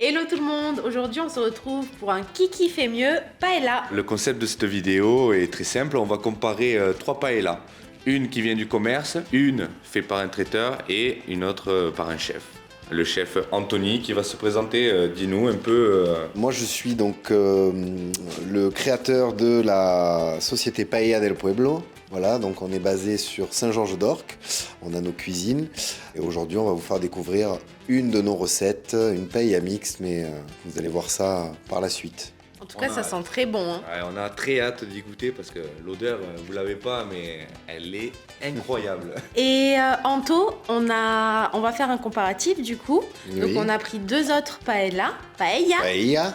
Hello tout le monde, aujourd'hui on se retrouve pour un Kiki fait mieux paella. Le concept de cette vidéo est très simple, on va comparer trois paellas. Une qui vient du commerce, une faite par un traiteur et une autre par un chef. Le chef Anthony qui va se présenter, dis-nous un peu. Moi, je suis donc le créateur de la société Paella del Pueblo. Voilà, donc on est basé sur Saint-Georges-d'Orc. On a nos cuisines. Et aujourd'hui, on va vous faire découvrir une de nos recettes, une paella mixte, mais vous allez voir ça par la suite. En tout cas, ça sent très bon. Hein. Ouais, on a très hâte d'y goûter parce que l'odeur, vous l'avez pas, mais elle est incroyable. Et Anto, on va faire un comparatif du coup. Oui. Donc on a pris deux autres paella. Paella.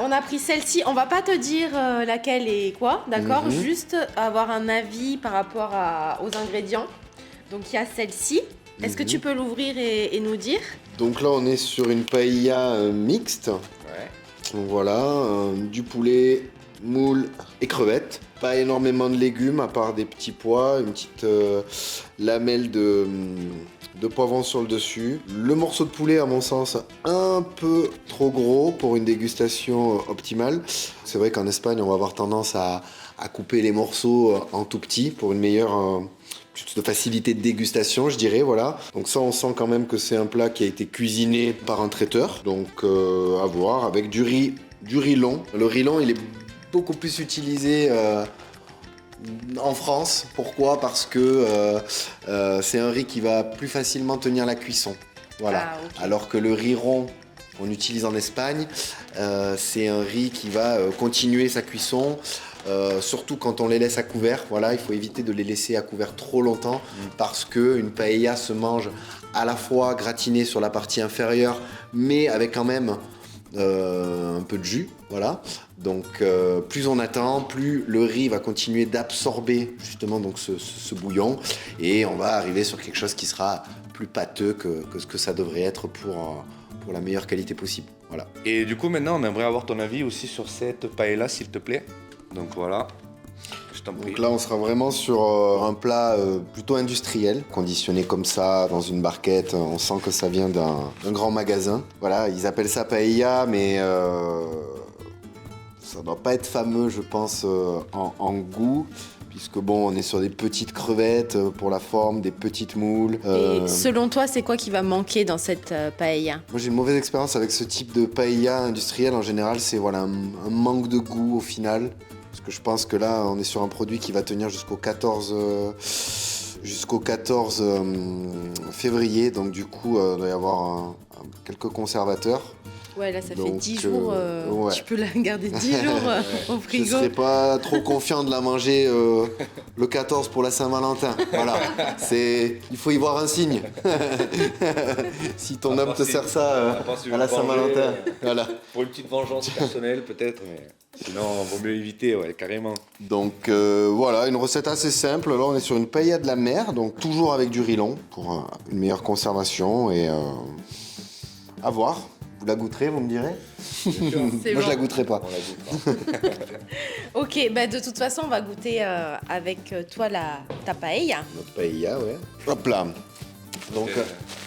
On a pris celle-ci, on va pas te dire laquelle est quoi, d'accord? Juste avoir un avis par rapport aux ingrédients. Donc il y a celle-ci. Est-ce que tu peux l'ouvrir et nous dire? Donc là, on est sur une paella mixte. Ouais. Donc voilà, du poulet, moules et crevettes. Pas énormément de légumes à part des petits pois, une petite lamelle de poivron sur le dessus. Le morceau de poulet, à mon sens, un peu trop gros pour une dégustation optimale. C'est vrai qu'en Espagne, on va avoir tendance à couper les morceaux en tout petits pour une meilleure plus de facilité de dégustation, je dirais, voilà. Donc ça, on sent quand même que c'est un plat qui a été cuisiné par un traiteur. Donc à voir, avec du riz long. Le riz long, il est beaucoup plus utilisé en France. Pourquoi? Parce que c'est un riz qui va plus facilement tenir la cuisson. Voilà. Ah, ok. Alors que le riz rond qu'on utilise en Espagne, c'est un riz qui va continuer sa cuisson. Surtout quand on les laisse à couvert, voilà, il faut éviter de les laisser à couvert trop longtemps parce qu'une paella se mange à la fois gratinée sur la partie inférieure mais avec quand même un peu de jus, voilà. Donc plus on attend, plus le riz va continuer d'absorber justement donc ce bouillon et on va arriver sur quelque chose qui sera plus pâteux que ce que ça devrait être pour la meilleure qualité possible, voilà. Et du coup, maintenant, on aimerait avoir ton avis aussi sur cette paella, s'il te plaît. Donc voilà, je t'en prie. Donc là, on sera vraiment sur un plat plutôt industriel, conditionné comme ça dans une barquette. On sent que ça vient d'un grand magasin. Voilà, ils appellent ça paella, mais ça doit pas être fameux, je pense, en goût. Puisque bon, on est sur des petites crevettes pour la forme, des petites moules. Et selon toi, c'est quoi qui va manquer dans cette paella? Moi, j'ai une mauvaise expérience avec ce type de paella industrielle. En général, c'est voilà, un manque de goût au final. Parce que je pense que là, on est sur un produit qui va tenir jusqu'au 14 février. Donc du coup, il doit y avoir quelques conservateurs. Ouais, là, ça fait Donc, 10 jours. ouais. Tu peux la garder 10 jours au Je ne frigo. serais pas trop confiant de la manger le 14 pour la Saint-Valentin. Voilà, il faut y voir un signe. Si ton homme te sert ça à la Saint-Valentin, voilà. Pour une petite vengeance personnelle peut-être, mais sinon, vaut mieux éviter, ouais, carrément. Donc voilà, une recette assez simple. Là, on est sur une paella de la mer, donc toujours avec du riz long pour une meilleure conservation et à voir. Vous la goûterez, vous me direz? C'est Moi, bon. je la goûterai pas. On la goûtera. Ok, bah de toute façon, on va goûter avec toi ta paella. Notre paella, ouais. Hop là. Donc,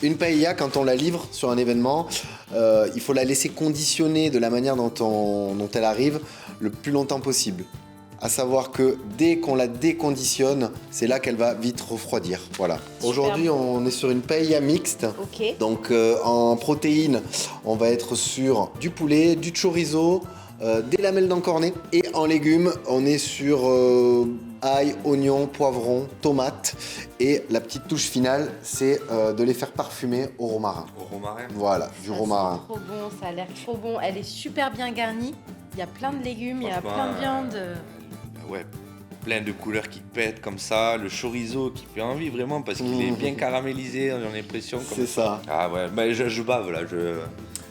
une paella, quand on la livre sur un événement, il faut la laisser conditionner de la manière dont elle arrive le plus longtemps possible. À savoir que dès qu'on la déconditionne, c'est là qu'elle va vite refroidir. Voilà. Super. Aujourd'hui, on est sur une paella mixte. Ok. Donc, en protéines, on va être sur du poulet, du chorizo, des lamelles d'encornet. Et en légumes, on est sur ail, oignon, poivron, tomate. Et la petite touche finale, c'est de les faire parfumer au romarin. Au romarin. Voilà, du Ça romarin. sent trop bon, ça a l'air trop bon. Elle est super bien garnie. Il y a plein de légumes, il y a Franchement, plein de viande. Ouais, plein de couleurs qui pètent comme ça, le chorizo qui fait envie vraiment parce qu'il est bien caramélisé, on a l'impression. C'est ça. Ah ouais, bah, je bave là,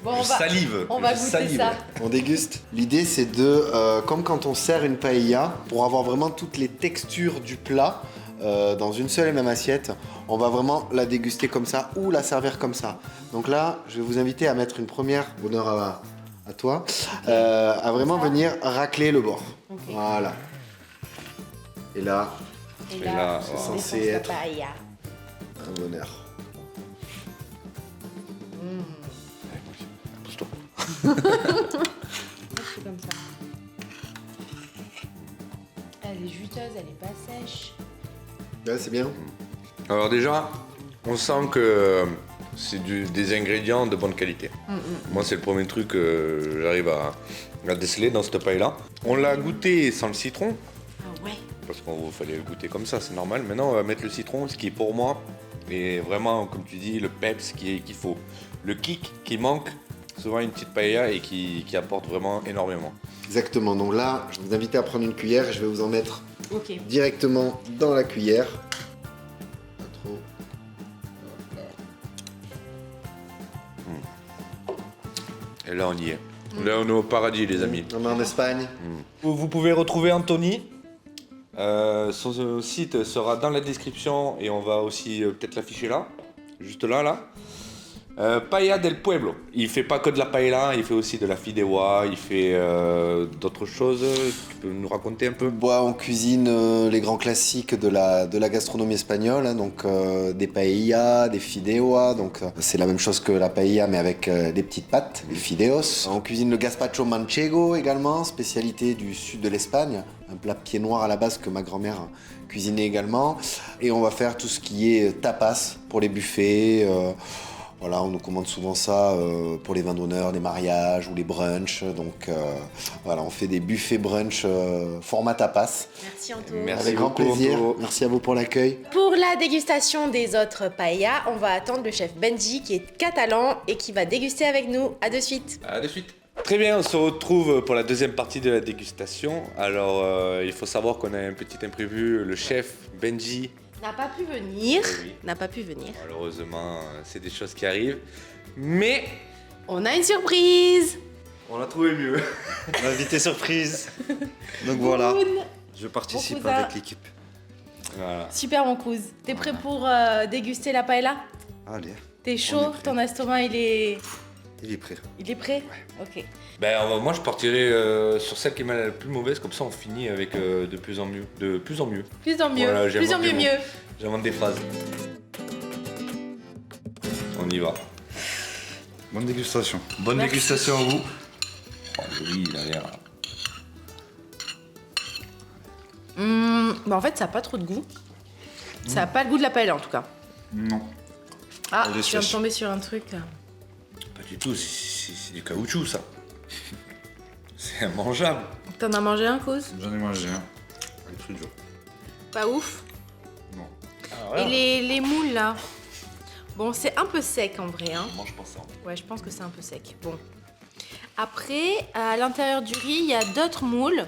Bon, je salive. on va je goûter salive. ça. On déguste. L'idée, c'est de, comme quand on sert une paella, pour avoir vraiment toutes les textures du plat dans une seule et même assiette, on va vraiment la déguster comme ça ou la servir comme ça. Donc là, je vais vous inviter à mettre une première, honneur à toi, à vraiment venir racler le bord. Ok. Voilà. Et là, Et là, là, c'est on censé défonce la être- paella. un bonheur. C'est comme ça. Elle est juteuse, elle est pas sèche. Ouais, c'est bien. Alors déjà, on sent que c'est des ingrédients de bonne qualité. Moi, c'est le premier truc que j'arrive à déceler dans cette paille-là. On l'a goûté sans le citron, Ah ouais. parce qu'il fallait le goûter comme ça, c'est normal. Maintenant, on va mettre le citron, ce qui pour moi est vraiment, comme tu dis, le peps qu'il faut. Le kick qui manque souvent une petite paella et qui apporte vraiment énormément. Exactement. Donc là, je vais vous inviter à prendre une cuillère et je vais vous en mettre Ok. directement dans la cuillère. Pas trop. Et là, on y est. Là, on est au paradis, les amis. On est en Espagne. Vous pouvez retrouver Anthony. Son site sera dans la description et on va aussi peut-être l'afficher là, juste là. Paella del Pueblo. Il fait pas que de la paella, il fait aussi de la fideuà, il fait d'autres choses. Tu peux nous raconter un peu? On cuisine les grands classiques de la gastronomie espagnole, hein, donc des paellas, des fideuà, donc c'est la même chose que la paella mais avec des petites pâtes, les fideos. On cuisine le gazpacho manchego également, spécialité du sud de l'Espagne, un plat pied noir à la base que ma grand-mère cuisinait également. Et on va faire tout ce qui est tapas pour les buffets. Voilà, on nous commande souvent ça pour les vins d'honneur, les mariages ou les brunchs. Donc voilà, on fait des buffets brunch format tapas. Merci Anto. Merci Avec grand beaucoup, plaisir. Anto. Merci à vous pour l'accueil. Pour la dégustation des autres paellas, on va attendre le chef Benji qui est catalan et qui va déguster avec nous. À de suite. À de suite. Très bien, on se retrouve pour la deuxième partie de la dégustation. Alors, il faut savoir qu'on a un petit imprévu. Le chef Benji, N'a pas pu venir. Oui. N'a pas pu venir. malheureusement, c'est des choses qui arrivent. Mais On a une surprise. on a trouvé mieux. L'invité surprise. Donc voilà, Boun. je participe Bon cousin. avec l'équipe. Voilà. Super mon cousin. T'es prêt pour déguster la paella? Allez, T'es chaud? On est prêt. Ton estomac il est prêt. prêt? Ok. Ben, moi, je partirai sur celle qui est la plus mauvaise, comme ça on finit avec de plus en mieux. De plus en mieux. Plus en mieux. Voilà, plus en j'invente mieux des mots. mieux. J'invente des phrases. On y va. Bonne dégustation. Bonne Merci. dégustation à vous. Oh, oui, il a l'air. Bah en fait ça a pas trop de goût. Ça a pas le goût de la paella en tout cas. Non. Ah, Elle est je viens de sèche. tomber sur un truc. Pas du tout, c'est du caoutchouc ça. C'est immangeable. T'en as mangé un, cause? J'en ai mangé un. Elle est très dur. Pas ouf. Non. Et les moules là? Bon, c'est un peu sec en vrai. Hein. Je mange pas ça. Ouais, je pense que c'est un peu sec. Bon. Après, à l'intérieur du riz, il y a d'autres moules.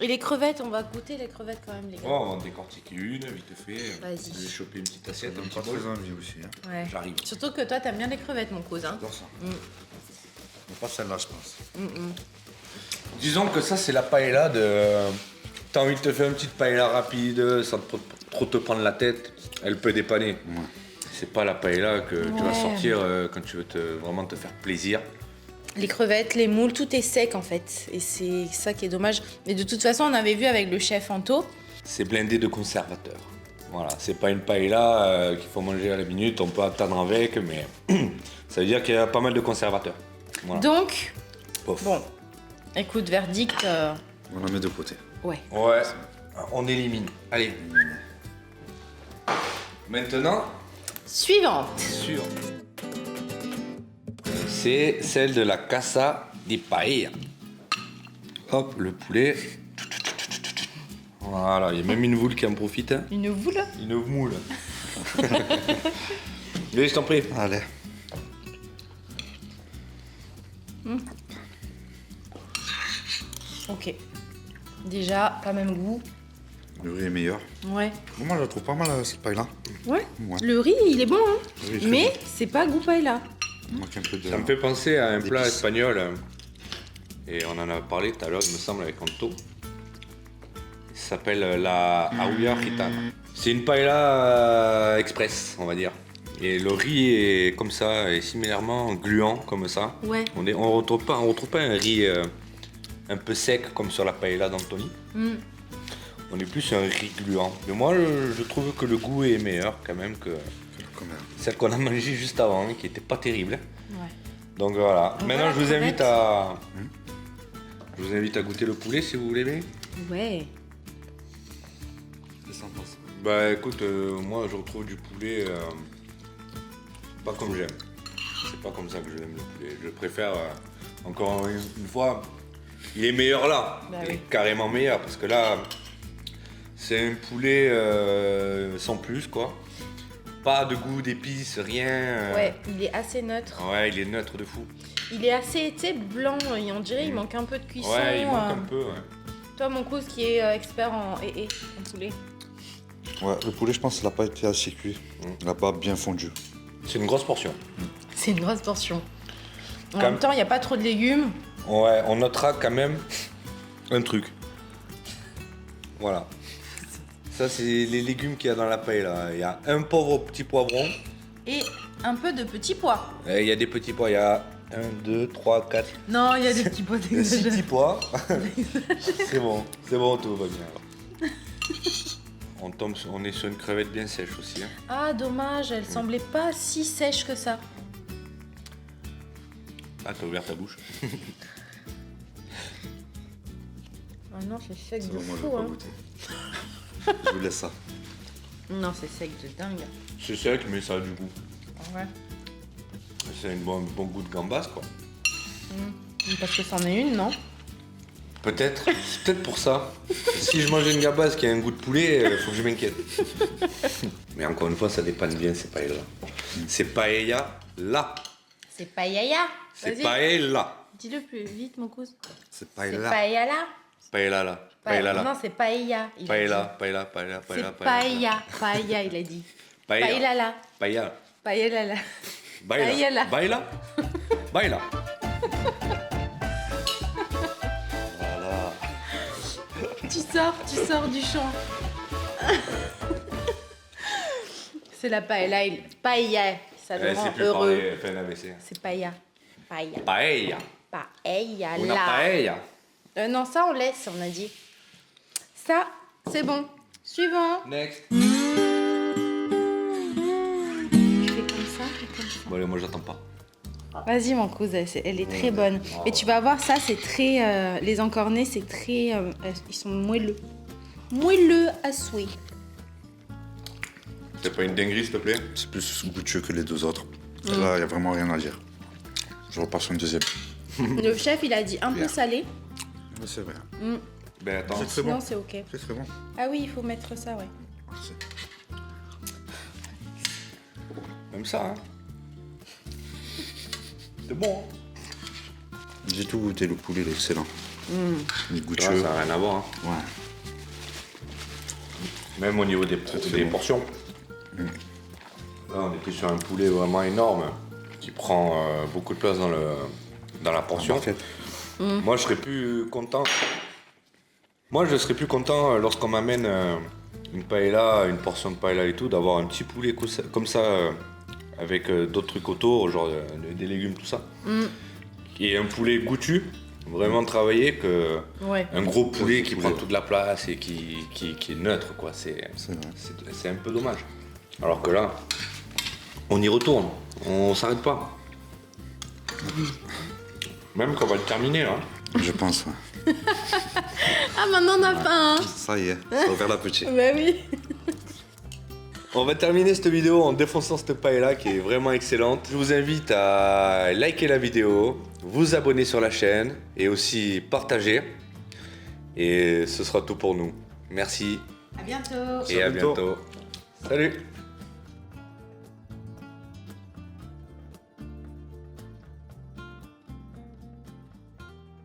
Et les crevettes, on va goûter les crevettes quand même, les gars. Oh, on va en décortiquer une, vite fait. Vas-y. Je vais choper une petite assiette, un J'ai petit pas bol. très envie aussi. Hein. Ouais. J'arrive. Surtout que toi, t'aimes bien les crevettes, mon cousin. J'adore ça. Mm. Mais pas celle-là, je pense. Disons que ça, c'est la paella de. T'as envie de te faire une petite paella rapide, sans trop te prendre la tête. Elle peut dépanner. Ouais. C'est pas la paella que tu vas Ouais. sortir quand tu veux vraiment te faire plaisir. Les crevettes, les moules, tout est sec en fait. Et c'est ça qui est dommage. Et de toute façon, on avait vu avec le chef Anto. C'est blindé de conservateurs. Voilà, c'est pas une paella qu'il faut manger à la minute, on peut attendre avec, mais ça veut dire qu'il y a pas mal de conservateurs. Voilà. Donc, Pof. bon, écoute, verdict, On la met de côté. ouais. Ouais, on élimine. Allez. Maintenant, Suivante. sûr. C'est celle de la Casa di Paella. Hop, le poulet. Voilà, il y a même une voule qui en profite. Hein. Une voule? Une moule. Allez, je t'en prie. Allez. Ok. Déjà, pas même goût. Le riz est meilleur. Ouais. Moi, je la trouve pas mal, cette paille-là. Ouais. Ouais. Le riz, il est bon, hein. Le riz est très Mais bon. c'est pas goût paella. Il manque un peu de... Ça me fait penser à un plat d'épices. espagnol. Et on en a parlé tout à l'heure, il me semble, avec Anto. Il s'appelle la Ahulla Gitana. C'est une paella express, on va dire. Et le riz est comme ça, et similairement gluant comme ça. Ouais. On retrouve pas un riz un peu sec comme sur la paella d'Anthony. Mm. On est plus sur un riz gluant. Mais moi, je trouve que le goût est meilleur quand même que Comme un- celle qu'on a mangée juste avant, hein, qui était pas terrible. Ouais. Donc voilà. On Maintenant, voit je la vous invite crevette. à... Je vous invite à goûter le poulet si vous voulez. Ouais. C'est sympa ça. Bah écoute, moi je retrouve du poulet pas comme j'aime. C'est pas comme ça que j'aime le poulet. Je préfère, encore une fois, il est meilleur là. Bah Il est oui. carrément meilleur parce que là, c'est un poulet sans plus quoi. Pas de goût d'épices, rien. Ouais, il est assez neutre. Ouais, il est neutre de fou. Il est assez, tu sais, blanc. Et on dirait il manque un peu de cuisson. Ouais, il manque un peu. Ouais. Toi, mon cousin qui est expert en en poulet. Ouais, le poulet, je pense qu'il n'a pas été assez cuit. Il n'a pas bien fondu. C'est une grosse portion. C'est une grosse portion. En Comme- même temps, il n'y a pas trop de légumes. Ouais, on notera quand même un truc. Voilà. Ça, c'est les légumes qu'il y a dans la paille là. Il y a un pauvre petit poivron. Et un peu de petits pois. Et il y a des petits pois. Il y a 1, 2, 3, 4, Non, il y a des petits pois 6 petits pois. C'est bon, tout va bien. On est sur une crevette bien sèche aussi. Hein. Ah, dommage, elle semblait pas si sèche que ça. Ah, t'as ouvert ta bouche. Ah non, c'est sec C'est de bon, moi, je fou, vais pas hein. goûter. Je vous laisse ça. Non, c'est sec de dingue. C'est sec, mais ça a du goût. Ouais. C'est un bon goût de gambas, quoi. Parce que c'en est une, non? Peut-être. C'est peut-être pour ça. Si je mangeais une gambasse qui a un goût de poulet, faut que je m'inquiète. Mais encore une fois, ça dépanne bien, c'est paella. C'est paella là. C'est paella. C'est Vas-y. paella. Dis-le plus vite, mon cousin. C'est pas C'est là. paella là? Paella là. Paella là. Non, c'est paella. il a Paella, dit. paella, paella, paella, C'est paella. Paella, il a dit. Paella. Paella là. Paella. Paella là. Baila. Paella. Baila. Baila. Voilà. Tu sors du champ. C'est la paella. Paella. Ça le Eh, rend c'est plus heureux. parler, fais un AVC. C'est paella. Paella. Paella. Paella Una là. paella. Non, ça on laisse, on a dit. Ça, c'est bon. Suivant. Next. Tu fais comme ça, Bon allez, moi j'attends pas. Vas-y mon cousin, elle est très bonne. Et tu vas voir, ça c'est très... les encornés, c'est très... ils sont moelleux. Moelleux à souhait. C'est pas une dinguerie s'il te plaît? C'est plus goûteux que les deux autres. Là, il n'y a vraiment rien à dire. Je repars sur une deuxième. Le chef, il a dit un peu Bien. salé. Mais c'est vrai. Ben attends. C'est très Sinon, bon. c'est ok. C'est très bon. Ah oui, il faut mettre ça, ouais. Merci. Même ça, hein. C'est bon. J'ai tout goûté, le poulet, il est excellent. Il est Ça goûteux. n'a rien à voir. Hein. Ouais. Même au niveau des bon. portions. Là, on était sur un poulet vraiment énorme qui prend beaucoup de place dans la portion. Parfait. Moi, je serais plus content. Moi, je serais plus content lorsqu'on m'amène une paella, une portion de paella et tout, d'avoir un petit poulet comme ça avec d'autres trucs autour, genre des légumes, tout ça. Et un poulet goûtu, vraiment travaillé, que Ouais. un gros poulet qui poulet. prend toute la place et qui est neutre, quoi. C'est vrai. C'est un peu dommage. Alors que là, on y retourne, on s'arrête pas. Même qu'on va le terminer là. Je pense, ouais. Ah, maintenant on a faim, hein. Ça y est, ça a ouvert l'appétit. Bah oui. On va terminer cette vidéo en défonçant cette paella qui est vraiment excellente. Je vous invite à liker la vidéo, vous abonner sur la chaîne et aussi partager. Et ce sera tout pour nous. Merci À bientôt. et à bientôt. bientôt. Salut!